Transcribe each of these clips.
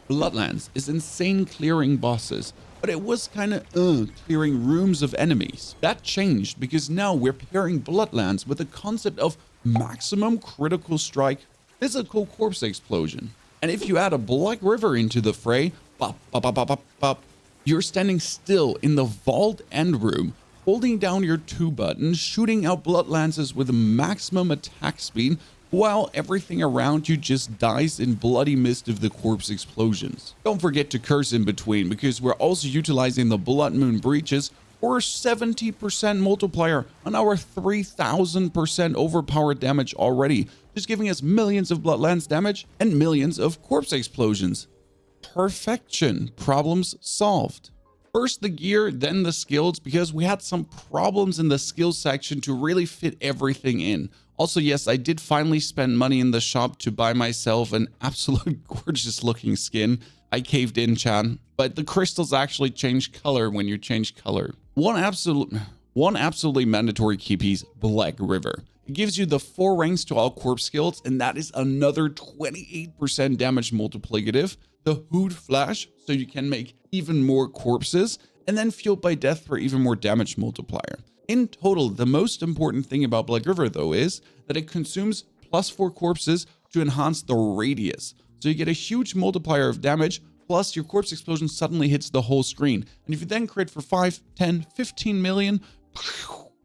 Bloodlands is insane clearing bosses, but it was kind of clearing rooms of enemies. That changed because now we're pairing Bloodlands with the concept of maximum critical strike physical corpse explosion. And if you add a Black River into the fray, bop, bop, bop, bop, bop, bop, you're standing still in the vault end room, holding down your 2 buttons, shooting out Bloodlances with a maximum attack speed, while everything around you just dies in bloody mist of the corpse explosions. Don't forget to curse in between, because we're also utilizing the Blood Moon breaches for a 70% multiplier on our 3000% overpowered damage already, just giving us millions of Bloodlands damage and millions of corpse explosions. Perfection. Problems solved. First the gear, then the skills, because we had some problems in the skills section to really fit everything in. Also, yes, I did finally spend money in the shop to buy myself an absolute gorgeous looking skin. I caved in, Chan, but the crystals actually change color when you change color. One absolutely mandatory key piece, Black River. It gives you the 4 ranks to all corpse skills, and that is another 28% damage multiplicative. The Hood Flash, so you can make even more corpses, and then Fueled by Death for even more damage multiplier. In total, the most important thing about Black River though is that it consumes +4 corpses to enhance the radius. So you get a huge multiplier of damage, plus your corpse explosion suddenly hits the whole screen. And if you then crit for 5, 10, 15 million,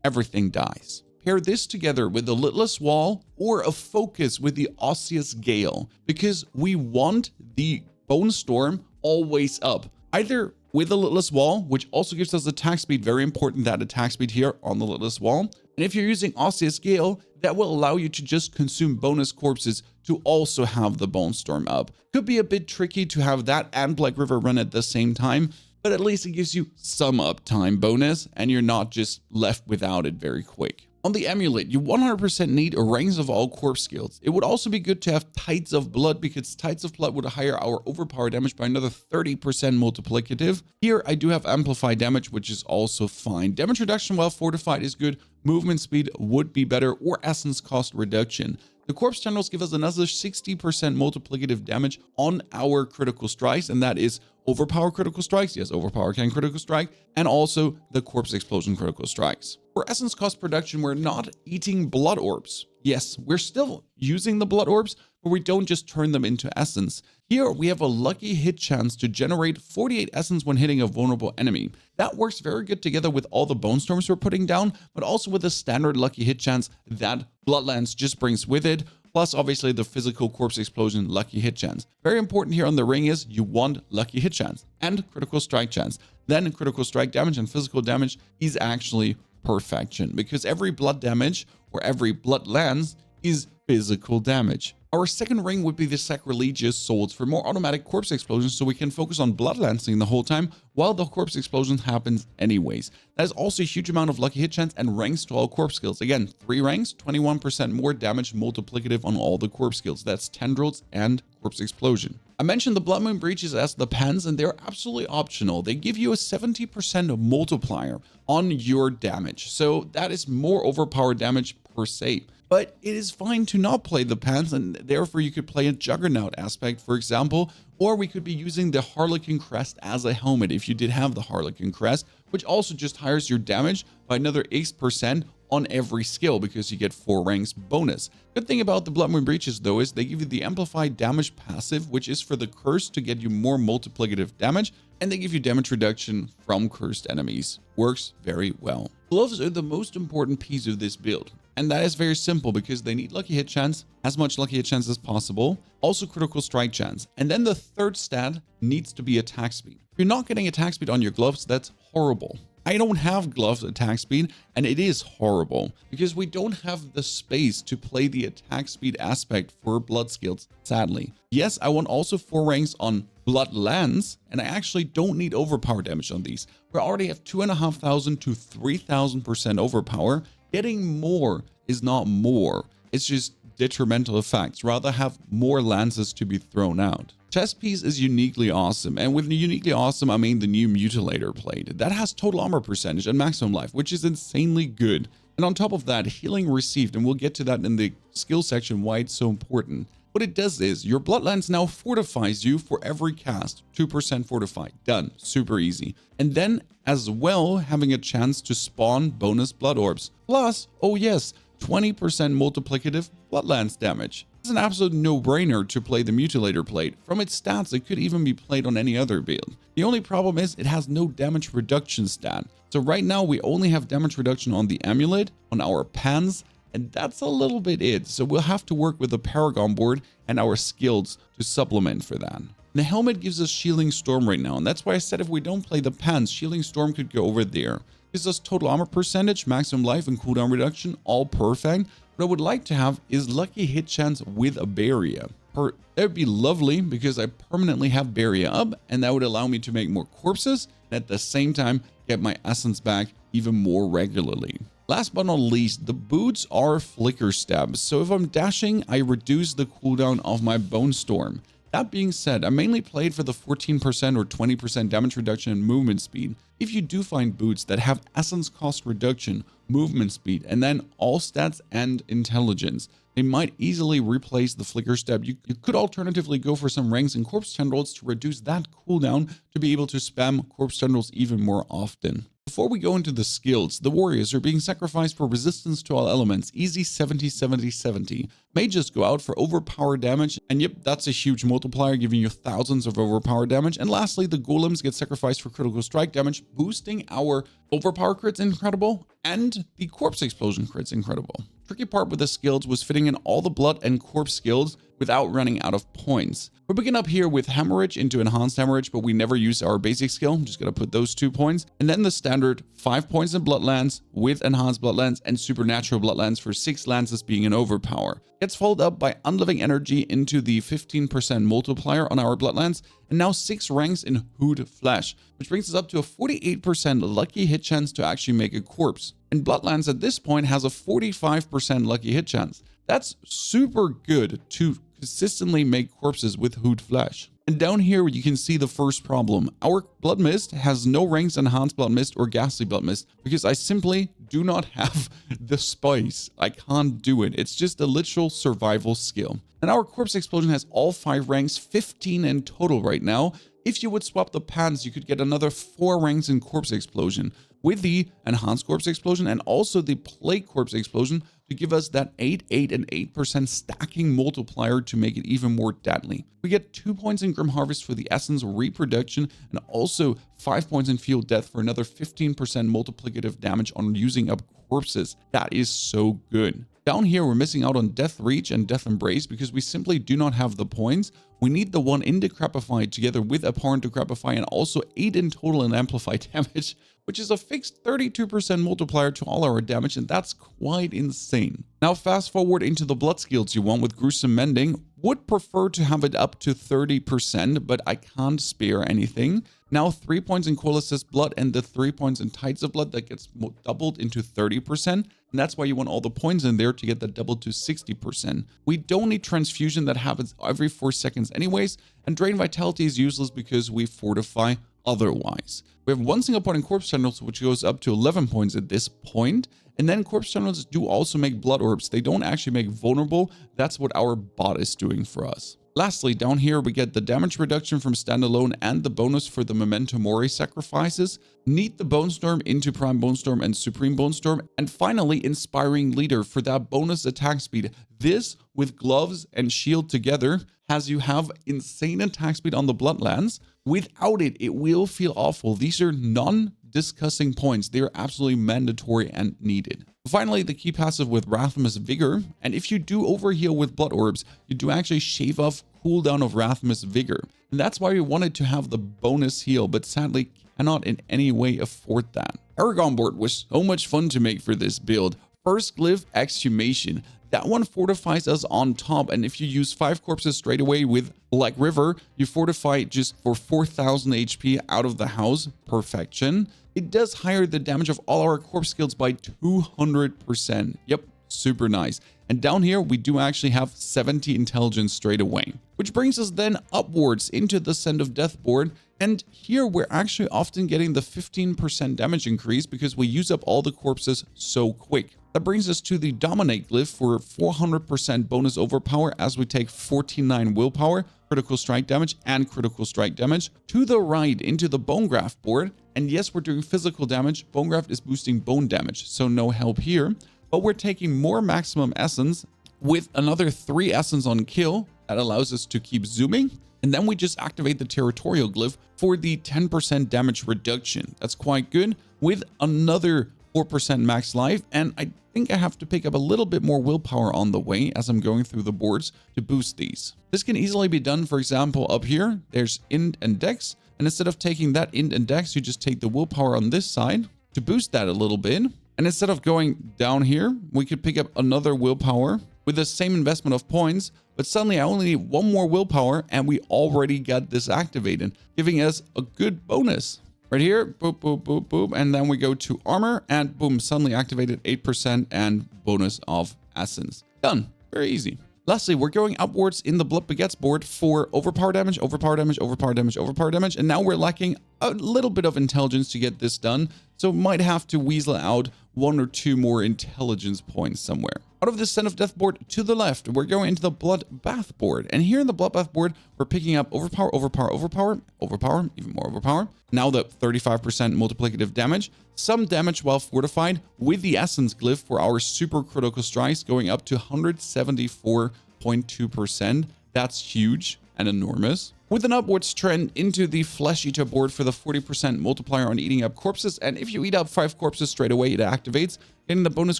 everything dies. Pair this together with the Litless Wall or a focus with the Osseous Gale, because we want the Bone Storm always up. Either with the Litless Wall, which also gives us attack speed, very important, that attack speed here on the Litless Wall. And if you're using Osseous Gale, that will allow you to just consume bonus corpses to also have the Bone Storm up. Could be a bit tricky to have that and Black River run at the same time, but at least it gives you some uptime bonus and you're not just left without it very quick. On the amulet, you 100% need ranks of all corpse skills. It would also be good to have Tides of Blood, because Tides of Blood would higher our overpower damage by another 30% multiplicative. Here I do have amplified damage, which is also fine. Damage reduction while fortified is good. Movement speed would be better, or essence cost reduction. The corpse generals give us another 60% multiplicative damage on our critical strikes, and that is overpower critical strikes. Yes, overpower can critical strike, and also the corpse explosion critical strikes. For essence cost production, we're not eating blood orbs. Yes, we're still using the blood orbs, but we don't just turn them into essence. Here we have a lucky hit chance to generate 48 essence when hitting a vulnerable enemy. That works very good together with all the bone storms we're putting down, but also with the standard lucky hit chance that Bloodlands just brings with it, plus obviously the physical corpse explosion lucky hit chance. Very important here on the ring is you want lucky hit chance and critical strike chance. Then critical strike damage and physical damage is actually perfection, because every blood damage or every blood lance is physical damage. Our second ring would be the Sacrilegious Swords for more automatic corpse explosions, so we can focus on blood lancing the whole time while the corpse explosion happens anyways. That is also a huge amount of lucky hit chance and ranks to all corpse skills. Again, 3 ranks, 21% more damage multiplicative on all the corpse skills. That's Tendrils and Corpse Explosion. I mentioned the Blood Moon breaches as the pens, and they're absolutely optional. They give you a 70% multiplier on your damage, so that is more overpowered damage per se. But it is fine to not play the pens, and therefore you could play a Juggernaut aspect, for example, or we could be using the Harlequin Crest as a helmet if you did have the Harlequin Crest, which also just hires your damage by another 8% on every skill, because you get 4 ranks bonus. Good thing about the Blood Moon breaches though is they give you the amplified damage passive, which is for the curse to get you more multiplicative damage, and they give you damage reduction from cursed enemies. Works very well. Gloves are the most important piece of this build, and that is very simple because they need lucky hit chance, as much lucky hit chance as possible, also critical strike chance, and then the third stat needs to be attack speed. If you're not getting attack speed on your gloves, that's horrible. I don't have gloves attack speed, and it is horrible because we don't have the space to play the attack speed aspect for blood skills, sadly. Yes, I want also 4 ranks on blood lance, and I actually don't need overpower damage on these. We already have 2,500 to 3,000% overpower. Getting more is not more. It's just detrimental effects. Rather have more lances to be thrown out. Chest piece is uniquely awesome, and with uniquely awesome I mean the new Mutilator plate. That has total armor percentage and maximum life, which is insanely good. And on top of that, healing received, and we'll get to that in the skill section why it's so important. What it does is your Bloodlands now fortifies you for every cast. 2% fortified. Done. Super easy. And then as well having a chance to spawn bonus blood orbs. Plus, oh yes, 20% multiplicative Bloodlands damage. It's an absolute no-brainer to play the Mutilator Plate. From its stats, it could even be played on any other build. The only problem is it has no damage reduction stat. So right now we only have damage reduction on the Amulet, on our Pans, and that's a little bit it. So we'll have to work with the Paragon board and our skills to supplement for that. The helmet gives us Shielding Storm right now, and that's why I said if we don't play the Pans, Shielding Storm could go over there. Gives us total armor percentage, maximum life, and cooldown reduction, all perfect. What I would like to have is lucky hit chance with a barrier. That would be lovely because I permanently have barrier up, and that would allow me to make more corpses and at the same time get my essence back even more regularly. Last but not least, the boots are flicker stabs, so if I'm dashing, I reduce the cooldown of my Bone Storm. That being said, I mainly played for the 14% or 20% damage reduction and movement speed. If you do find boots that have essence cost reduction, movement speed, and then all stats and intelligence, they might easily replace the flicker stab. You could alternatively go for some ranks and corpse tendrils to reduce that cooldown to be able to spam corpse tendrils even more often. Before we go into the skills, the warriors are being sacrificed for resistance to all elements, easy 70-70-70. Mages go out for overpower damage, and yep, that's a huge multiplier giving you thousands of overpower damage. And lastly, the golems get sacrificed for critical strike damage, boosting our overpower crits incredible, and the corpse explosion crits incredible. Tricky part with the skills was fitting in all the blood and corpse skills without running out of points. We're picking up here with hemorrhage into enhanced hemorrhage, but we never use our basic skill. I'm just going to put those 2 points. And then the standard 5 points in Bloodlands with enhanced Bloodlands and supernatural Bloodlands for 6 lances being an overpower. Gets followed up by unliving energy into the 15% multiplier on our Bloodlands, and now 6 ranks in Hood Flesh, which brings us up to a 48% lucky hit chance to actually make a corpse. And Bloodlands at this point has a 45% lucky hit chance. That's super good to consistently make corpses with Hood Flesh. And down here you can see the first problem. Our Blood Mist has no ranks Enhanced Blood Mist or Ghastly Blood Mist because I simply do not have the spice. I can't do it. It's just a literal survival skill. And our Corpse Explosion has all 5 ranks, 15 in total right now. If you would swap the pans, you could get another 4 ranks in Corpse Explosion with the Enhanced Corpse Explosion and also the Plague Corpse Explosion to give us that 8, 8, and 8% stacking multiplier to make it even more deadly. We get 2 points in Grim Harvest for the Essence Reproduction and also 5 points in Field Death for another 15% multiplicative damage on using up corpses. That is so good. Down here, we're missing out on Death Reach and Death Embrace because we simply do not have the points. We need the 1 in Decrepify together with Abhorrent Decrepify and also 8 in total in Amplify damage, which is a fixed 32% multiplier to all our damage, and that's quite insane. Now fast forward into the blood skills you want with Gruesome Mending. Would prefer to have it up to 30%, but I can't spare anything. Now 3 points in Coalescence Blood and the 3 points in Tides of Blood that gets doubled into 30%. And that's why you want all the points in there to get that doubled to 60%. We don't need Transfusion that happens every 4 seconds anyways. And Drain Vitality is useless because we fortify otherwise. We have 1 single point in Corpse Tendrils, which goes up to 11 points at this point. And then Corpse Tendrils do also make Blood Orbs. They don't actually make Vulnerable. That's what our bot is doing for us. Lastly, down here we get the damage reduction from Standalone and the bonus for the Memento Mori sacrifices. Need the Bone Storm into Prime Bone Storm and Supreme Bone Storm. And finally, Inspiring Leader for that bonus attack speed. This, with Gloves and Shield together, has you have insane attack speed on the Bloodlands. Without it, it will feel awful. These are non-discussing points. They are absolutely mandatory and needed. Finally, the key passive with Rathamus Vigor, and if you do overheal with Blood Orbs, you do actually shave off cooldown of Rathamus Vigor, and that's why we wanted to have the bonus heal, but sadly cannot in any way afford that. Paragon board was so much fun to make for this build. First Glyph Exhumation. That one fortifies us on top, and if you use 5 corpses straight away with Black River, you fortify just for 4,000 HP out of the house. Perfection. It does higher the damage of all our corpse skills by 200%. Yep, super nice. And down here, we do actually have 70 intelligence straight away, which brings us then upwards into the Scent of Death board. And here we're actually often getting the 15% damage increase because we use up all the corpses so quick. That brings us to the Dominate glyph for 400% bonus overpower as we take 49 willpower, critical strike damage, and critical strike damage. To the right into the Bone Graft board, and yes, we're doing physical damage. Bone Graft is boosting bone damage, so no help here. But we're taking more maximum essence with another 3 essence on kill. That allows us to keep zooming. And then we just activate the Territorial glyph for the 10% damage reduction. That's quite good, with another 4% max life. And I think I have to pick up a little bit more willpower on the way as I'm going through the boards to boost these. This can easily be done, for example, up here. There's Int and Dex. And instead of taking that Int and Dex, you just take the willpower on this side to boost that a little bit. And instead of going down here, we could pick up another willpower with the same investment of points, but suddenly I only need 1 more willpower and we already got this activated, giving us a good bonus. Right here, boop, boop, boop, boop, and then we go to armor and boom, suddenly activated 8% and bonus of essence. Done. Very easy. Lastly, we're going upwards in the Blood Begets board for overpower damage, overpower damage, overpower damage, overpower damage, and now we're lacking a little bit of intelligence to get this done, so might have to weasel out 1 or 2 more intelligence points somewhere. Out of the Scent of Death board to the left, we're going into the Blood Bath board, and here in the Blood Bath board, we're picking up overpower, overpower, overpower, overpower, even more overpower. Now the 35% multiplicative damage, some damage while fortified with the Essence glyph for our super critical strikes going up to 174.2%. That's huge and enormous. With an upwards trend into the Flesh Eater board for the 40% multiplier on eating up corpses, and if you eat up 5 corpses straight away, it activates, getting the bonus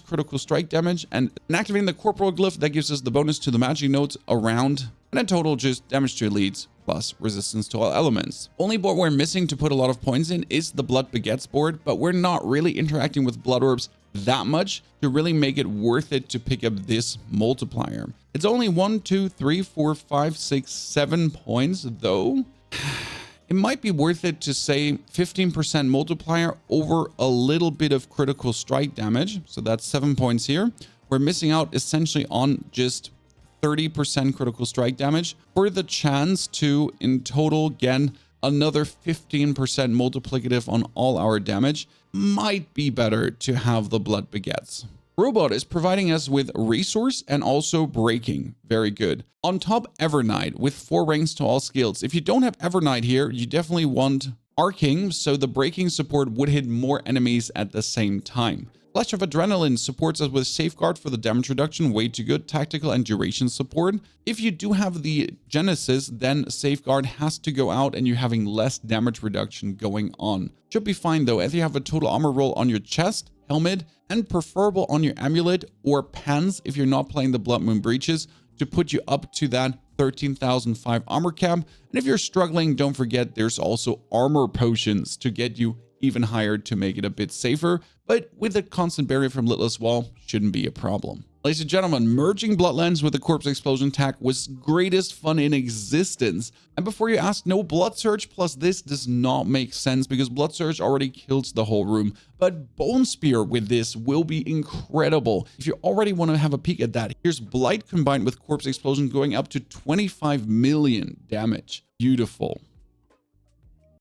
critical strike damage, and activating the Corporal glyph, that gives us the bonus to the magic nodes around, and in total just damage to elites plus resistance to all elements. Only board we're missing to put a lot of points in is the Blood Begets board, but we're not really interacting with blood orbs that much to really make it worth it to pick up this multiplier. It's only 1, 2, 3, 4, 5, 6, 7 points though. It might be worth it to say 15% multiplier over a little bit of critical strike damage. So that's 7 points here. We're missing out essentially on just 30% critical strike damage for the chance to in total get another 15% multiplicative on all our damage. Might be better to have the Blood Begets. Robot is providing us with resource and also breaking. Very good. On top, Evernight with 4 ranks to all skills. If you don't have Evernight here, you definitely want Arcing, so the breaking support would hit more enemies at the same time. Flash of Adrenaline supports us with Safeguard for the damage reduction, way too good, tactical and duration support. If you do have the Genesis, then Safeguard has to go out and you're having less damage reduction going on. Should be fine though, if you have a total armor roll on your chest, helmet, and preferable on your amulet or pants if you're not playing the Blood Moon Breaches to put you up to that 13,005 armor cap. And if you're struggling, don't forget there's also armor potions to get you even higher to make it a bit safer, but with a constant barrier from Litless Wall shouldn't be a problem. Ladies and gentlemen, merging Bloodlands with the Corpse Explosion tag was greatest fun in existence. And before you ask, no, Blood Surge plus this does not make sense because Blood Surge already kills the whole room. But Bone Spear with this will be incredible. If you already want to have a peek at that, here's Blight combined with Corpse Explosion going up to 25 million damage. Beautiful.